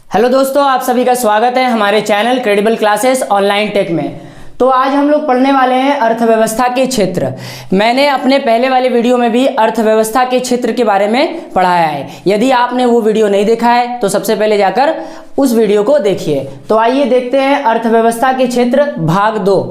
Hello दोस्तों, आप सभी का स्वागत है हमारे channel credible classes online tech में। तो आज हम लोग पढ़ने वाले हैं अर्थव्यवस्था के क्षेत्र। मैंने अपने पहले वाले वीडियो में भी अर्थव्यवस्था के क्षेत्र के बारे में पढ़ाया है। यदि आपने वो वीडियो नहीं देखा है तो सबसे पहले जाकर उस वीडियो को देखिए। तो आइए देखते हैं अर्थव्यवस्था के क्षेत्र भाग 2।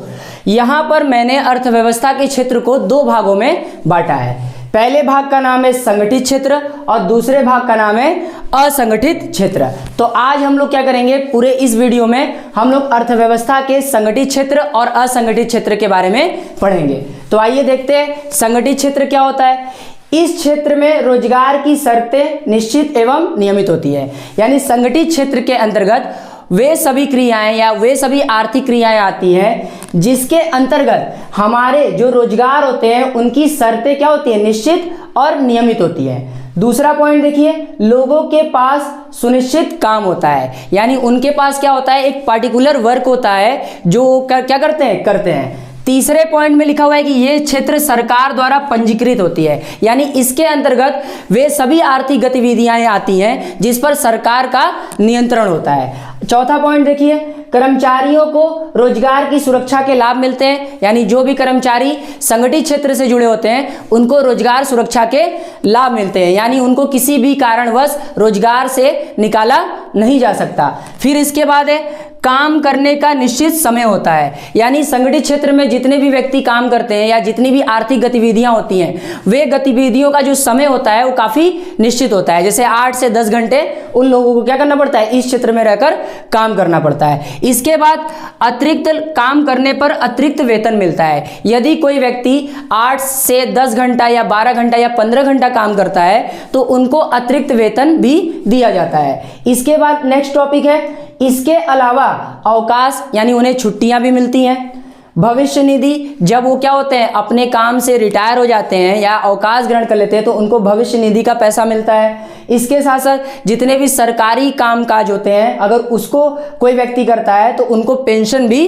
यहाँ पर मैंने अर्थव्यवस्था के क्षेत्र को 2 भागों में बांटा है। पहले भाग का नाम है संगठित क्षेत्र और दूसरे भाग का नाम है असंगठित क्षेत्र। तो आज हम लोग क्या करेंगे, पूरे इस वीडियो में हम लोग अर्थव्यवस्था के संगठित क्षेत्र और असंगठित क्षेत्र के बारे में पढ़ेंगे। तो आइए देखते हैं संगठित क्षेत्र क्या होता है। इस क्षेत्र में रोजगार की शर्तें निश्चित एवं नियमित होती है। यानी संगठित क्षेत्र के अंतर्गत वे सभी क्रियाएं या वे सभी आर्थिक क्रियाएं आती हैं जिसके अंतर्गत हमारे जो रोजगार होते हैं उनकी शर्तें क्या होती है, निश्चित और नियमित होती है। दूसरा पॉइंट देखिए, लोगों के पास सुनिश्चित काम होता है। यानी उनके पास क्या होता है, एक पार्टिकुलर वर्क होता है जो क्या करते हैं। तीसरे पॉइंट में लिखा हुआ है कि यह क्षेत्र सरकार द्वारा पंजीकृत होती है। यानी इसके अंतर्गत वे सभी आर्थिक गतिविधियां आती हैं जिस पर सरकार का नियंत्रण होता है। चौथा पॉइंट देखिए, कर्मचारियों को रोजगार की सुरक्षा के लाभ मिलते हैं। यानी जो भी कर्मचारी संगठित क्षेत्र से जुड़े होते हैं उनको रोजगार सुरक्षा के लाभ मिलते हैं। यानी उनको किसी भी कारणवश रोजगार से निकाला नहीं जा सकता। फिर इसके बाद है काम करने का निश्चित समय होता है। यानी संगठित क्षेत्र में जितने भी व्यक्ति काम करते हैं या जितनी भी आर्थिक गतिविधियां होती हैं वे गतिविधियों का जो समय होता है वो काफी निश्चित होता है। जैसे 8 से 10 घंटे उन लोगों को क्या करना पड़ता है, इस क्षेत्र में रहकर काम करना पड़ता है। इसके बाद अतिरिक्त काम करने पर अतिरिक्त वेतन मिलता है। यदि कोई व्यक्ति 8 से 10 घंटा या 12 घंटा या 15 घंटा काम करता है तो उनको अतिरिक्त वेतन भी दिया जाता है। इसके बाद नेक्स्ट टॉपिक है, इसके अलावा अवकाश, यानी उन्हें छुट्टियां भी मिलती हैं। भविष्य निधि, जब वो क्या होते हैं अपने काम से रिटायर हो जाते हैं या अवकाश ग्रहण कर लेते हैं तो उनको भविष्य निधि का पैसा मिलता है। इसके साथ साथ जितने भी सरकारी कामकाज होते हैं अगर उसको कोई व्यक्ति करता है तो उनको पेंशन भी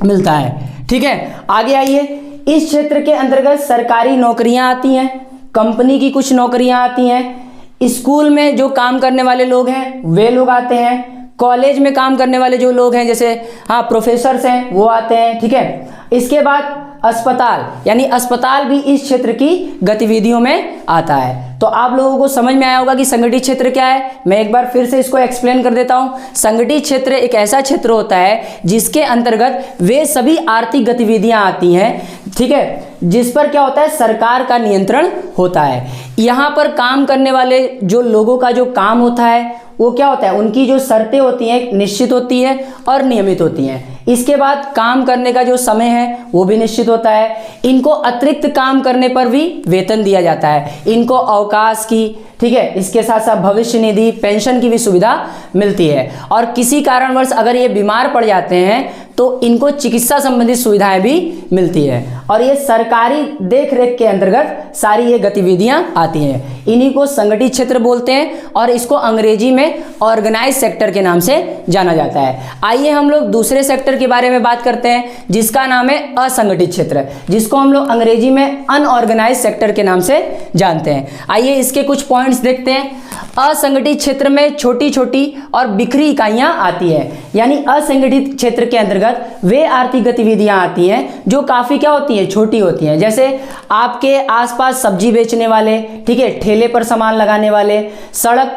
मिलता है। ठीक है, आगे आइए। इस क्षेत्र के अंतर्गत सरकारी नौकरियां आती हैं, कंपनी की कुछ नौकरियां आती हैं, स्कूल में जो काम करने वाले लोग हैं वे लोग आते हैं, कॉलेज में काम करने वाले जो लोग हैं जैसे प्रोफेसर्स हैं वो आते हैं। ठीक है, इसके बाद अस्पताल, यानी अस्पताल भी इस क्षेत्र की गतिविधियों में आता है। तो आप लोगों को समझ में आया होगा कि संगठित क्षेत्र क्या है। मैं एक बार फिर से इसको एक्सप्लेन कर देता हूं। संगठित क्षेत्र एक ऐसा क्षेत्र होता है जिसके अंतर्गत वे सभी आर्थिक गतिविधियां आती हैं, ठीक है, जिस पर क्या होता है, सरकार का नियंत्रण होता है। यहां पर काम करने वाले जो लोगों का जो काम होता है वो क्या होता है, उनकी जो शर्तें होती हैं निश्चित होती है और नियमित होती हैं। इसके बाद काम करने का जो समय है वो भी निश्चित होता है। इनको अतिरिक्त काम करने पर भी वेतन दिया जाता है। इनको अवकाश की, ठीक है, इसके साथ साथ भविष्य निधि, पेंशन की भी सुविधा मिलती है। और किसी कारणवश अगर ये बीमार पड़ जाते हैं तो इनको चिकित्सा संबंधित सुविधाएं भी मिलती है। और ये सरकारी देखरेख के अंतर्गत सारी ये गतिविधियां आती हैं। इन्हीं को संगठित क्षेत्र बोलते हैं और इसको अंग्रेजी में ऑर्गेनाइज सेक्टर के नाम से जाना जाता है। आइए हम लोग दूसरे सेक्टर के बारे में बात करते हैं जिसका नाम है असंगठित क्षेत्र, जिसको हम लोग अंग्रेजी में अनऑर्गेनाइज सेक्टर के नाम से जानते हैं। आइए इसके कुछ पॉइंट्स देखते हैं। असंगठित क्षेत्र में छोटी छोटी और बिखरी इकाइयां आती है। यानी असंगठित क्षेत्र के अंतर्गत वे आर्थिक गतिविधियां आती हैं जो काफी क्या होती हैं, छोटी होती हैं। जैसे आपके आसपास सब्जी बेचने वाले, ठीक है, ठेले पर सामान लगाने वाले, सड़क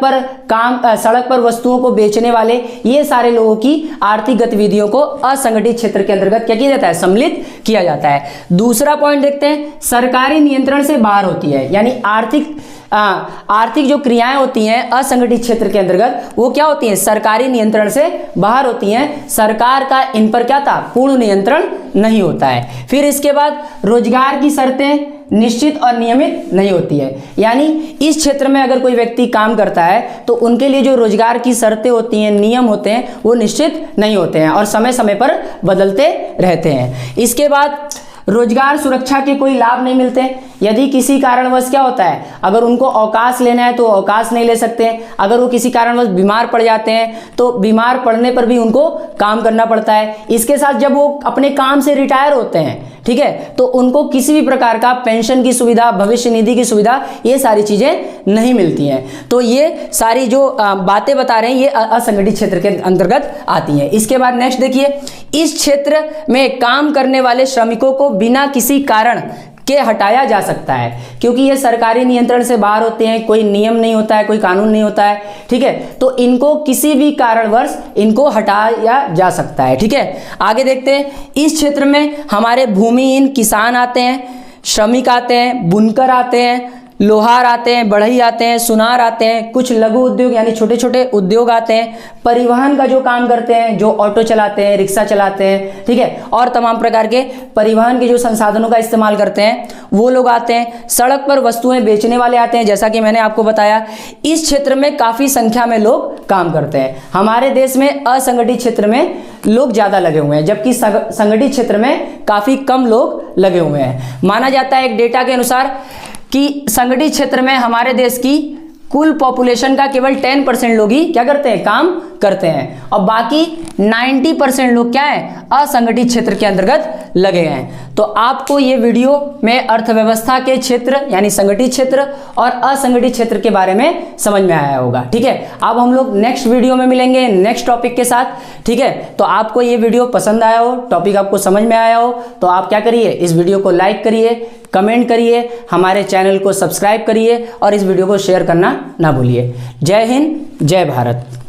पर वस्तुओं को बेचने वाले, ये सारे लोगों की आर्थिक गतिविधियों को असंगठित क्षेत्र के अंतर्गत क्या किया जाता है, सम्मिलित किया जाता है। दूसरा पॉइंट देखते हैं, सरकारी नियंत्रण से बाहर होती है। यानी आर्थिक जो क्रियाएं होती हैं असंगठित क्षेत्र के अंतर्गत वो क्या होती हैं, सरकारी नियंत्रण से बाहर होती हैं। सरकार का इन पर क्या था, पूर्ण नियंत्रण नहीं होता है। फिर इसके बाद रोजगार की शर्तें निश्चित और नियमित नहीं होती है। यानी इस क्षेत्र में अगर कोई व्यक्ति काम करता है तो उनके लिए जो रोजगार की शर्तें होती हैं, नियम होते हैं, वो निश्चित नहीं होते हैं और समय समय पर बदलते रहते हैं। इसके बाद रोजगार सुरक्षा के कोई लाभ नहीं मिलते। यदि किसी कारणवश क्या होता है, अगर उनको अवकाश लेना है तो अवकाश नहीं ले सकते हैं, अगर वो किसी कारणवश बीमार पड़ जाते हैं तो बीमार पड़ने पर भी उनको काम करना पड़ता है। इसके साथ जब वो अपने काम से रिटायर होते हैं, ठीक है, तो उनको किसी भी प्रकार का पेंशन की सुविधा, भविष्य निधि की सुविधा, ये सारी चीजें नहीं मिलती हैं। तो ये सारी जो बातें बता रहे हैं ये असंगठित क्षेत्र के अंतर्गत आती हैं। इसके बाद नेक्स्ट देखिए, इस क्षेत्र में काम करने वाले श्रमिकों को बिना किसी कारण के हटाया जा सकता है, क्योंकि ये सरकारी नियंत्रण से बाहर होते हैं, कोई नियम नहीं होता है, कोई कानून नहीं होता है, ठीक है, तो इनको किसी भी कारणवश इनको हटाया जा सकता है। ठीक है, आगे देखते हैं, इस क्षेत्र में हमारे भूमिहीन किसान आते हैं, श्रमिक आते हैं, बुनकर आते हैं, लोहार आते हैं, बढ़ई आते हैं, सुनार आते हैं, कुछ लघु उद्योग यानी छोटे छोटे उद्योग आते हैं, परिवहन का जो काम करते हैं, जो ऑटो चलाते हैं, रिक्शा चलाते हैं, ठीक है, और तमाम प्रकार के परिवहन के जो संसाधनों का इस्तेमाल करते हैं वो लोग आते हैं, सड़क पर वस्तुएं बेचने वाले आते हैं, जैसा कि मैंने आपको बताया। इस क्षेत्र में काफ़ी संख्या में लोग काम करते हैं। हमारे देश में असंगठित क्षेत्र में लोग ज़्यादा लगे हुए हैं, जबकि संगठित क्षेत्र में काफ़ी कम लोग लगे हुए हैं। माना जाता है एक डेटा के अनुसार कि संगठित क्षेत्र में हमारे देश की कुल पॉपुलेशन का केवल 10% लोग ही क्या करते हैं, काम करते हैं, और बाकी 90% लोग क्या है, असंगठित क्षेत्र के अंतर्गत लगे हैं। तो आपको ये वीडियो में अर्थव्यवस्था के क्षेत्र यानी संगठित क्षेत्र और असंगठित क्षेत्र के बारे में समझ में आया होगा। ठीक है, अब हम लोग नेक्स्ट वीडियो में मिलेंगे नेक्स्ट टॉपिक के साथ। ठीक है, तो आपको ये वीडियो पसंद आया हो, टॉपिक आपको समझ में आया हो, तो आप क्या करिए, इस वीडियो को लाइक करिए, कमेंट करिए, हमारे चैनल को सब्सक्राइब करिए और इस वीडियो को शेयर करना ना भूलिए। जय हिंद, जय भारत।